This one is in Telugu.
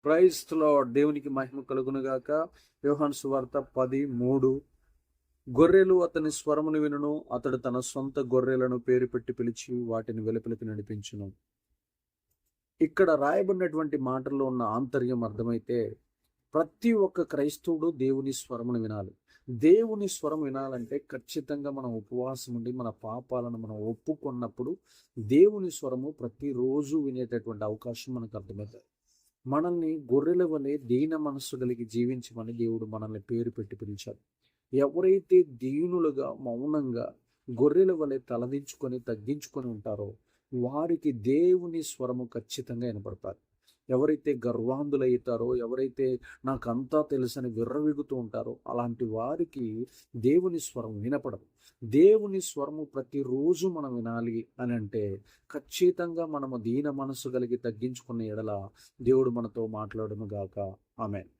Praise lord. దేవునికి మహిమ కలుగును గాక. యోహాను సువార్త 10:3. గొర్రెలు అతని స్వరమును వినును, అతడు తన సొంత గొర్రెలను పేరు పెట్టి పిలిచి వాటిని వెలుపలికి నడిపించును. ఇక్కడ రాయబడినటువంటి మాటల్లో ఉన్న ఆంతర్యం అర్థమైతే ప్రతి ఒక్క క్రైస్తవుడు దేవుని స్వరమును వినాలి. దేవుని స్వరం వినాలంటే ఖచ్చితంగా మనం ఉపవాసం ఉండి మన పాపాలను మనం ఒప్పుకున్నప్పుడు దేవుని స్వరము ప్రతిరోజు వినేటటువంటి అవకాశం మనకు అర్థమవుతుంది. మనల్ని గొర్రెల వలె దీన మనస్సు కలిగి జీవించమని దేవుడు మనల్ని పేరు పెట్టి పిలిచాడు. ఎవరైతే దీనులుగా మౌనంగా గొర్రెల వలె తలదించుకొని తగ్గించుకొని ఉంటారో వారికి దేవుని స్వరము ఖచ్చితంగా వినపడతారు. ఎవరైతే గర్వాంధులవుతారో, ఎవరైతే నాకంతా తెలుసని విర్రవీగుతూ ఉంటారో అలాంటి వారికి దేవుని స్వరం వినపడదు. దేవుని స్వరము ప్రతిరోజు మనం వినాలి అని అంటే ఖచ్చితంగా మనము దీన మనసు కలిగి తగ్గించుకున్న ఎడల దేవుడు మనతో మాట్లాడును గాక. ఆమేన్.